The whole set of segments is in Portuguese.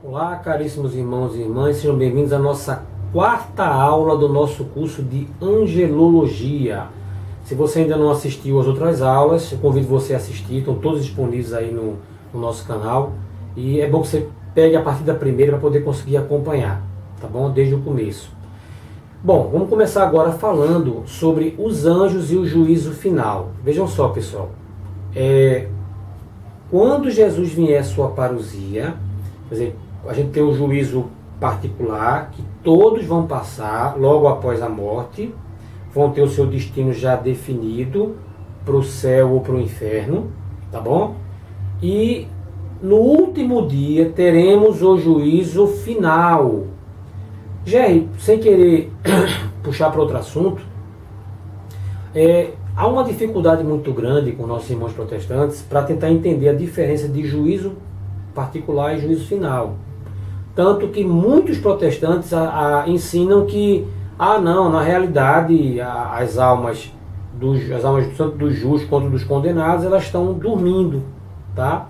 Olá, caríssimos irmãos e irmãs, sejam bem-vindos à nossa quarta aula do nosso curso de Angelologia. Se você ainda não assistiu às outras aulas, eu convido você a assistir, estão todos disponíveis aí no nosso canal. E é bom que você pegue a partir da primeira para poder conseguir acompanhar, tá bom? Desde o começo. Bom, vamos começar agora falando sobre os anjos e o juízo final. Vejam só, pessoal. Quando Jesus vier à sua parousia, quer dizer, a gente tem um juízo particular que todos vão passar logo após a morte, vão ter o seu destino já definido para o céu ou para o inferno, tá bom? E no último dia teremos o juízo final. Jerry, sem querer puxar para outro assunto, há uma dificuldade muito grande com nossos irmãos protestantes para tentar entender a diferença de juízo particular e juízo final. Tanto que muitos protestantes ensinam que, não, na realidade, as almas tanto dos justos quanto dos condenados, elas estão dormindo, tá?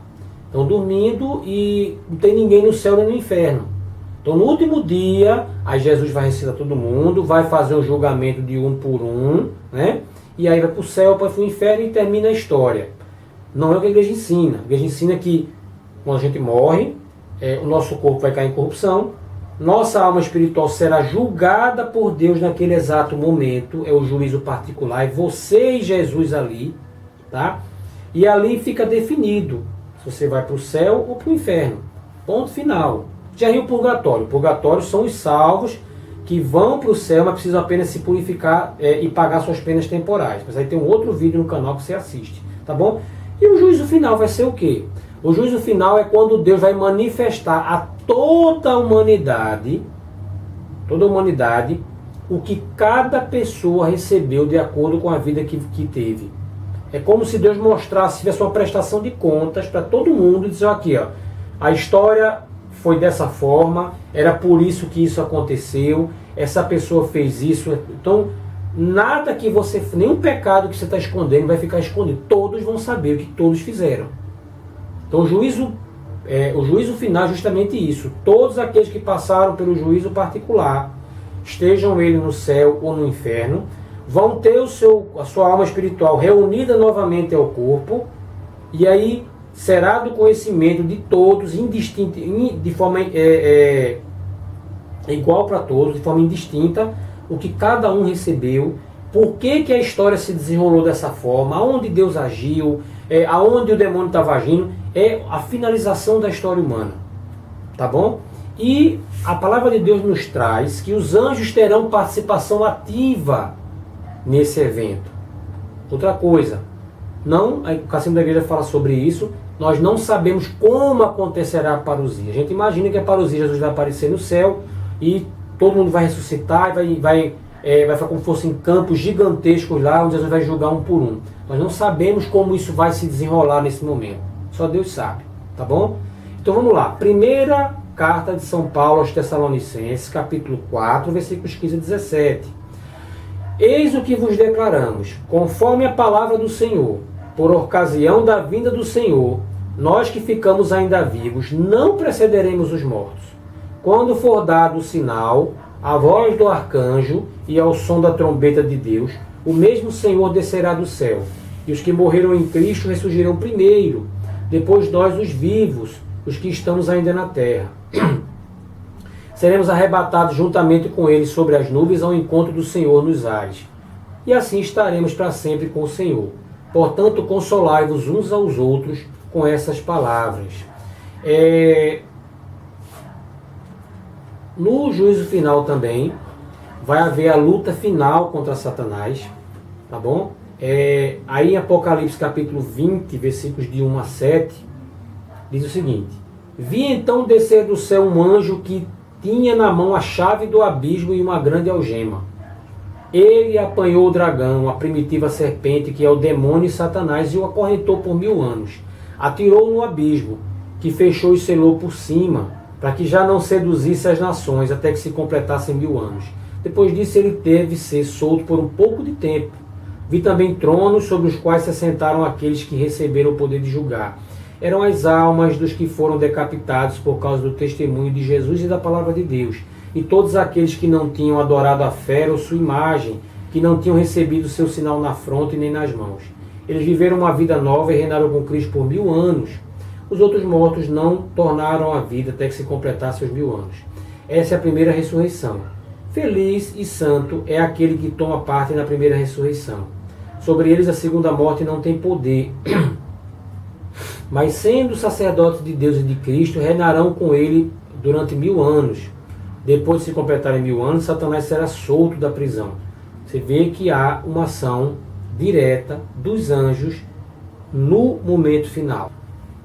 Estão dormindo e não tem ninguém no céu nem no inferno. Então, no último dia, aí Jesus vai ressuscitar todo mundo, vai fazer um julgamento de um por um, né? E aí vai para o céu, vai para o inferno e termina a história. Não é o que a igreja ensina. A igreja ensina que quando a gente morre, o nosso corpo vai cair em corrupção, nossa alma espiritual será julgada por Deus naquele exato momento, é o juízo particular, é você e Jesus ali, tá? E ali fica definido se você vai para o céu ou para o inferno. Ponto final. Já e o purgatório? O purgatório são os salvos que vão para o céu, mas precisam apenas se purificar e pagar suas penas temporais. Mas aí tem um outro vídeo no canal que você assiste, tá bom? E o juízo final vai ser o quê? O juízo final é quando Deus vai manifestar a toda a humanidade, o que cada pessoa recebeu de acordo com a vida que teve. É como se Deus mostrasse, tivesse uma prestação de contas para todo mundo e dizer, aqui, ó, a história foi dessa forma, era por isso que isso aconteceu, essa pessoa fez isso. Então, nada que você, nenhum pecado que você está escondendo vai ficar escondido. Todos vão saber o que todos fizeram. Então o juízo final é justamente isso. Todos aqueles que passaram pelo juízo particular, estejam eles no céu ou no inferno, vão ter a sua alma espiritual reunida novamente ao corpo, e aí será do conhecimento de todos, indistinto, de forma igual para todos, de forma indistinta, o que cada um recebeu, por que a história se desenrolou dessa forma, aonde Deus agiu, aonde o demônio estava agindo. É a finalização da história humana, tá bom? E a palavra de Deus nos traz que os anjos terão participação ativa nesse evento. Outra coisa, o Cassino da Igreja fala sobre isso, nós não sabemos como acontecerá a parousia. A gente imagina que a parousia, Jesus vai aparecer no céu e todo mundo vai ressuscitar e vai ficar como se fossem campos gigantescos lá, onde Jesus vai julgar um por um. Nós não sabemos como isso vai se desenrolar nesse momento. Só Deus sabe, tá bom? Então vamos lá. Primeira carta de São Paulo aos Tessalonicenses, capítulo 4, versículos 15 a 17. Eis o que vos declaramos, conforme a palavra do Senhor, por ocasião da vinda do Senhor, nós que ficamos ainda vivos, não precederemos os mortos. Quando for dado o sinal, a voz do arcanjo e ao som da trombeta de Deus, o mesmo Senhor descerá do céu, e os que morreram em Cristo ressurgirão primeiro. Depois nós, os vivos, os que estamos ainda na terra, seremos arrebatados juntamente com eles sobre as nuvens ao encontro do Senhor nos ares. E assim estaremos para sempre com o Senhor. Portanto, consolai-vos uns aos outros com essas palavras. No juízo final também, vai haver a luta final contra Satanás, tá bom? Aí em Apocalipse capítulo 20, versículos de 1 a 7, diz o seguinte: Vi então descer do céu um anjo que tinha na mão a chave do abismo e uma grande algema. Ele apanhou o dragão, a primitiva serpente, que é o demônio e Satanás, e o acorrentou por 1000 anos. Atirou no abismo, que fechou e selou por cima, para que já não seduzisse as nações, até que se completassem 1000 anos. Depois disso ele teve ser solto por um pouco de tempo. Vi também tronos sobre os quais se assentaram aqueles que receberam o poder de julgar. Eram as almas dos que foram decapitados por causa do testemunho de Jesus e da palavra de Deus. E todos aqueles que não tinham adorado a fera ou sua imagem, que não tinham recebido seu sinal na fronte nem nas mãos. Eles viveram uma vida nova e reinaram com Cristo por 1000 anos. Os outros mortos não tornaram a vida até que se completassem os 1000 anos. Essa é a primeira ressurreição. Feliz e santo é aquele que toma parte na primeira ressurreição. Sobre eles a segunda morte não tem poder, mas sendo sacerdotes de Deus e de Cristo, reinarão com ele durante 1000 anos. Depois de se completarem 1000 anos, Satanás será solto da prisão. Você vê que há uma ação direta dos anjos no momento final.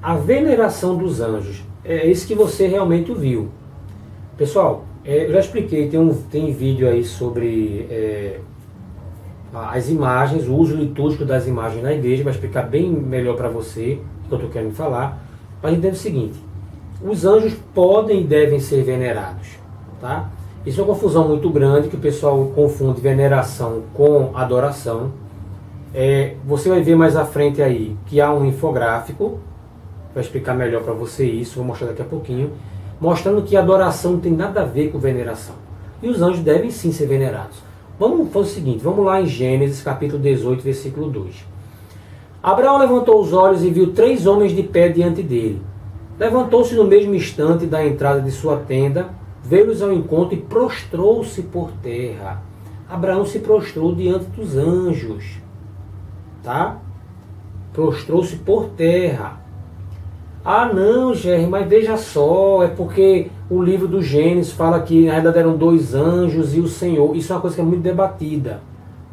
A veneração dos anjos, é isso que você realmente viu. Pessoal, eu já expliquei, tem vídeo aí sobre as imagens, o uso litúrgico das imagens na igreja, vai explicar bem melhor para você o que eu estou querendo falar. Mas entenda o seguinte, os anjos podem e devem ser venerados. Tá? Isso é uma confusão muito grande, que o pessoal confunde veneração com adoração. Você vai ver mais à frente aí que há um infográfico, vai explicar melhor para você isso, vou mostrar daqui a pouquinho, mostrando que adoração não tem nada a ver com veneração. E os anjos devem sim ser venerados. Vamos fazer o seguinte, vamos lá em Gênesis capítulo 18, versículo 2. Abraão levantou os olhos e viu 3 homens de pé diante dele. Levantou-se no mesmo instante da entrada de sua tenda, veio-lhes ao encontro e prostrou-se por terra. Abraão se prostrou diante dos anjos. Tá? Prostrou-se por terra. Ah não, Gerry, mas veja só, é porque o livro do Gênesis fala que na verdade eram 2 anjos e o Senhor. Isso é uma coisa que é muito debatida,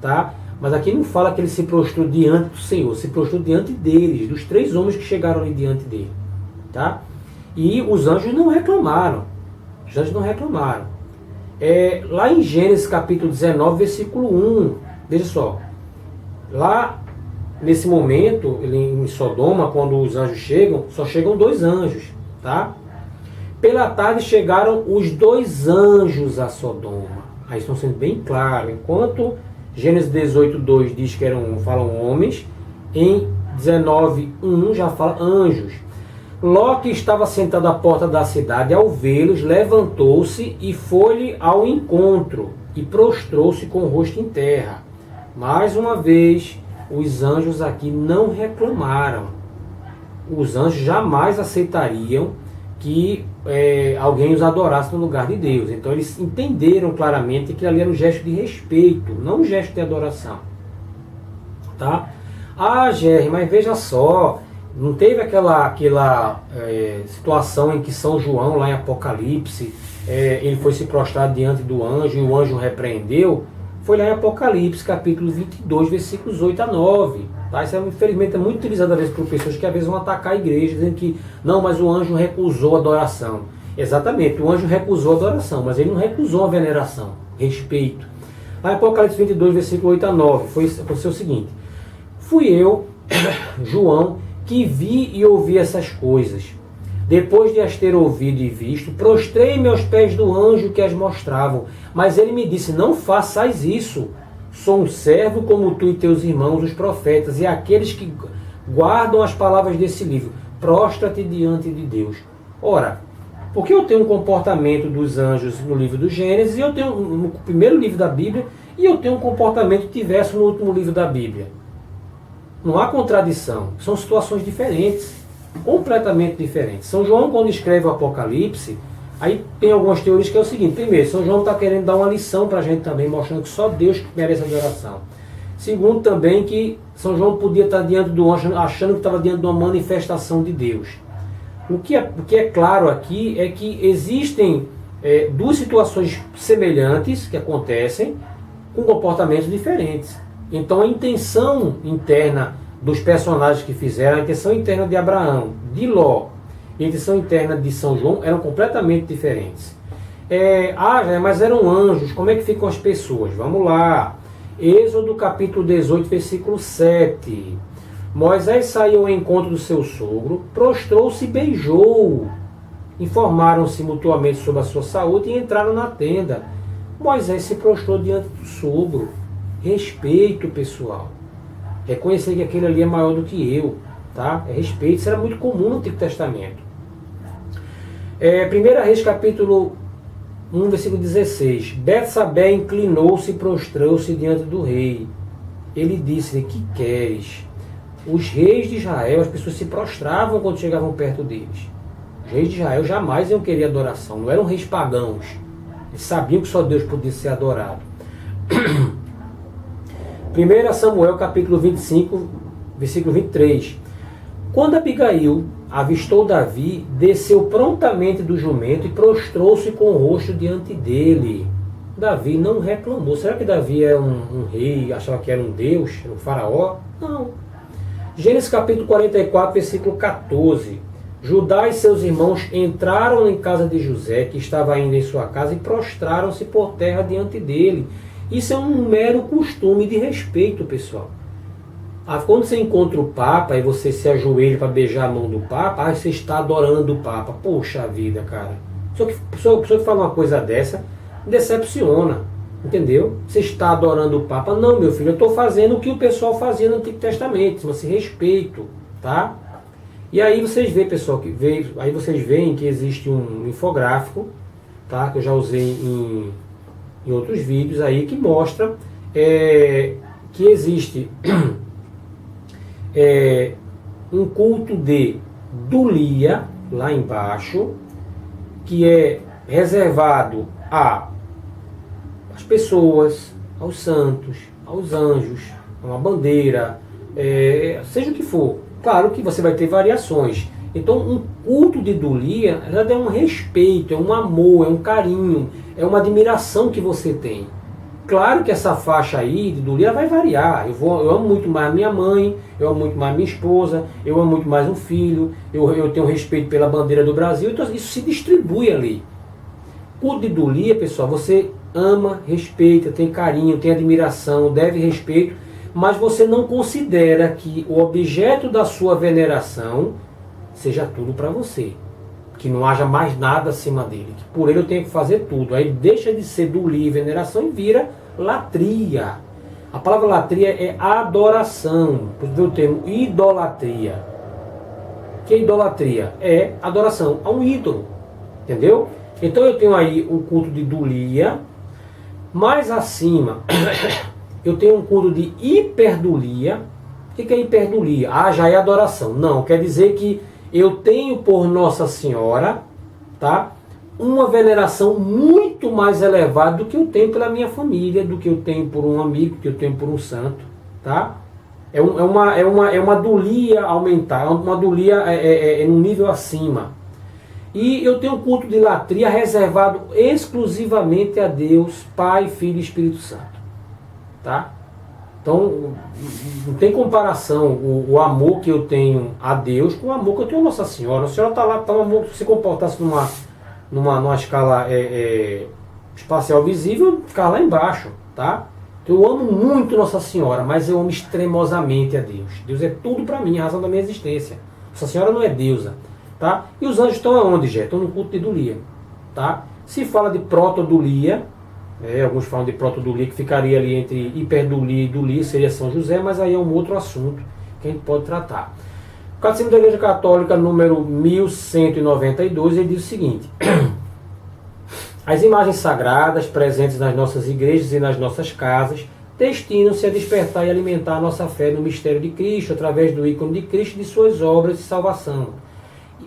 tá? Mas aqui não fala que ele se prostrou diante do Senhor, se prostrou diante deles, dos 3 homens que chegaram ali diante dele, tá? E os anjos não reclamaram, os anjos não reclamaram. Lá em Gênesis capítulo 19, versículo 1, veja só, lá nesse momento, em Sodoma, quando os anjos chegam, só chegam 2 anjos, tá? Pela tarde chegaram os 2 anjos a Sodoma. Aí estão sendo bem claros. Enquanto Gênesis 18:2 diz que falam homens, em 19:1 já fala anjos. Ló, que estava sentado à porta da cidade, ao vê-los, levantou-se e foi-lhe ao encontro, e prostrou-se com o rosto em terra. Mais uma vez, os anjos aqui não reclamaram. Os anjos jamais aceitariam que alguém os adorasse no lugar de Deus. Então eles entenderam claramente que ali era um gesto de respeito, não um gesto de adoração. Tá? Ah, Gerry, mas veja só, não teve aquela situação em que São João, lá em Apocalipse, ele foi se prostrar diante do anjo e o anjo repreendeu? Foi lá em Apocalipse, capítulo 22, versículos 8 a 9. Tá? Isso, infelizmente, é muito utilizado às vezes por pessoas que às vezes vão atacar a igreja, dizendo que não, mas o anjo recusou a adoração. Exatamente, o anjo recusou a adoração, mas ele não recusou a veneração, respeito. Lá em Apocalipse 22, versículo 8 a 9, aconteceu o seguinte: fui eu, João, que vi e ouvi essas coisas. Depois de as ter ouvido e visto, prostrei-me aos pés do anjo que as mostravam. Mas ele me disse, não façais isso. Sou um servo como tu e teus irmãos, os profetas, e aqueles que guardam as palavras desse livro. Prostra-te diante de Deus. Ora, porque eu tenho um comportamento dos anjos no livro do Gênesis, e eu tenho no primeiro livro da Bíblia, e eu tenho um comportamento diverso no último livro da Bíblia. Não há contradição. São situações diferentes. Completamente diferentes. São João, quando escreve o Apocalipse, aí tem algumas teorias que é o seguinte: primeiro, São João está querendo dar uma lição para a gente também, mostrando que só Deus merece adoração. Segundo, também que São João podia estar diante do anjo, achando que estava diante de uma manifestação de Deus. O que é claro aqui é que existem 2 situações semelhantes que acontecem com comportamentos diferentes. Então a intenção interna dos personagens que fizeram, a intenção interna de Abraão, de Ló e a intenção interna de São João eram completamente diferentes. Mas eram anjos, como é que ficam as pessoas? Vamos lá. Êxodo capítulo 18, versículo 7. Moisés saiu ao encontro do seu sogro, prostrou-se e beijou. Informaram-se mutuamente sobre a sua saúde e entraram na tenda. Moisés se prostrou diante do sogro. Respeito, pessoal. Reconhecer que aquele ali é maior do que eu. Tá? É respeito. Isso era muito comum no Antigo Testamento. 1 Reis capítulo 1, versículo 16. Betsabé inclinou-se e prostrou-se diante do rei. Ele disse-lhe: que queres? Os reis de Israel, as pessoas se prostravam quando chegavam perto deles. Os reis de Israel jamais iam querer adoração, não eram reis pagãos. Eles sabiam que só Deus podia ser adorado. 1 Samuel capítulo 25, versículo 23. Quando Abigail avistou Davi, desceu prontamente do jumento e prostrou-se com o rosto diante dele. Davi não reclamou. Será que Davi era um rei, achava que era um deus, era um faraó? Não. Gênesis capítulo 44, versículo 14. Judá e seus irmãos entraram em casa de José, que estava ainda em sua casa, e prostraram-se por terra diante dele. Isso é um mero costume de respeito, pessoal. Quando você encontra o Papa e você se ajoelha para beijar a mão do Papa, você está adorando o Papa. Poxa vida, cara. A pessoa que fala uma coisa dessa, decepciona. Entendeu? Você está adorando o Papa. Não, meu filho, eu estou fazendo o que o pessoal fazia no Antigo Testamento. Chama-se respeito, tá? E aí vocês veem, pessoal, aí vocês veem que existe um infográfico, tá? Que eu já usei em outros vídeos aí, que mostra que existe um culto de Dulia, lá embaixo, que é reservado às pessoas, aos santos, aos anjos, a uma bandeira, seja o que for. Claro que você vai ter variações. Então, um culto de Dulia é um respeito, é um amor, é um carinho, é uma admiração que você tem. Claro que essa faixa aí de Dulia vai variar. Eu amo muito mais minha mãe, eu amo muito mais minha esposa, eu amo muito mais um filho, eu tenho respeito pela bandeira do Brasil, então isso se distribui ali. Culto de Dulia, pessoal, você ama, respeita, tem carinho, tem admiração, deve respeito, mas você não considera que o objeto da sua veneração seja tudo para você. Que não haja mais nada acima dele. Que por ele eu tenho que fazer tudo. Aí deixa de ser dulia e veneração e vira latria. A palavra latria é adoração. Por isso o termo idolatria. Que é idolatria? É adoração a um ídolo. Entendeu? Então eu tenho aí o culto de dulia. Mais acima, eu tenho um culto de hiperdulia. O que é hiperdulia? Já é adoração. Não, quer dizer que eu tenho por Nossa Senhora, tá, uma veneração muito mais elevada do que eu tenho pela minha família, do que eu tenho por um amigo, do que eu tenho por um santo. Tá? É uma dulia aumentar, uma dulia num nível acima. E eu tenho um culto de latria reservado exclusivamente a Deus, Pai, Filho e Espírito Santo. Tá? Então, não tem comparação o amor que eu tenho a Deus com o amor que eu tenho a Nossa Senhora. A Senhora está lá, está um amor que se comportasse numa escala espacial visível, ficar lá embaixo. Tá? Então, eu amo muito Nossa Senhora, mas eu amo extremosamente a Deus. Deus é tudo para mim, a razão da minha existência. Nossa Senhora não é deusa. Tá? E os anjos estão aonde, já? Estão no culto de Dulia. Tá? Se fala de protodulia, alguns falam de protodulia, que ficaria ali entre hiperdulia e dulia, seria São José, mas aí é um outro assunto que a gente pode tratar. O Catecismo da Igreja Católica, número 1192, ele diz o seguinte: as imagens sagradas presentes nas nossas igrejas e nas nossas casas destinam-se a despertar e alimentar a nossa fé no mistério de Cristo, através do ícone de Cristo e de suas obras de salvação.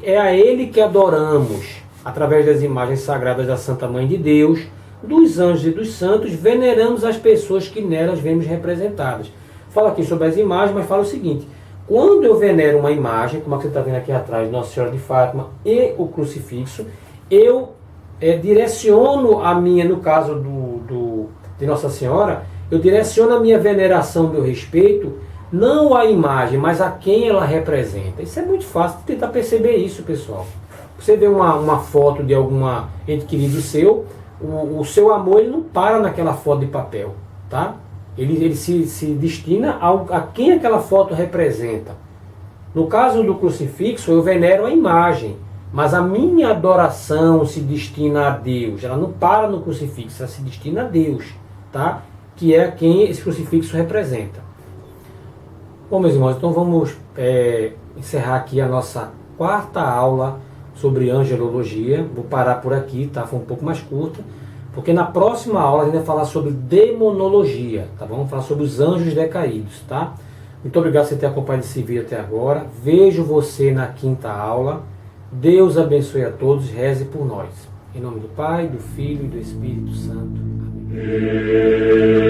É a Ele que adoramos, através das imagens sagradas da Santa Mãe de Deus, dos anjos e dos santos, veneramos as pessoas que nelas vemos representadas. Fala aqui sobre as imagens, mas fala o seguinte: quando eu venero uma imagem, como a que você está vendo aqui atrás, Nossa Senhora de Fátima e o crucifixo, eu direciono a minha, no caso de Nossa Senhora, eu direciono a minha veneração, meu respeito, não à imagem, mas a quem ela representa. Isso é muito fácil de tentar perceber isso, pessoal. Você vê uma foto de alguma ente querido seu, o seu amor ele não para naquela foto de papel, tá? Ele se destina a quem aquela foto representa. No caso do crucifixo, eu venero a imagem, mas a minha adoração se destina a Deus. Ela não para no crucifixo, ela se destina a Deus, tá? Que é quem esse crucifixo representa. Bom, meus irmãos, então vamos encerrar aqui a nossa quarta aula sobre angelologia. Vou parar por aqui, tá? Foi um pouco mais curta, porque na próxima aula a gente vai falar sobre demonologia, tá bom? Vamos falar sobre os anjos decaídos, tá? Muito obrigado por ter acompanhado esse vídeo até agora. Vejo você na quinta aula. Deus abençoe a todos, reze por nós. Em nome do Pai, do Filho e do Espírito Santo. Amém.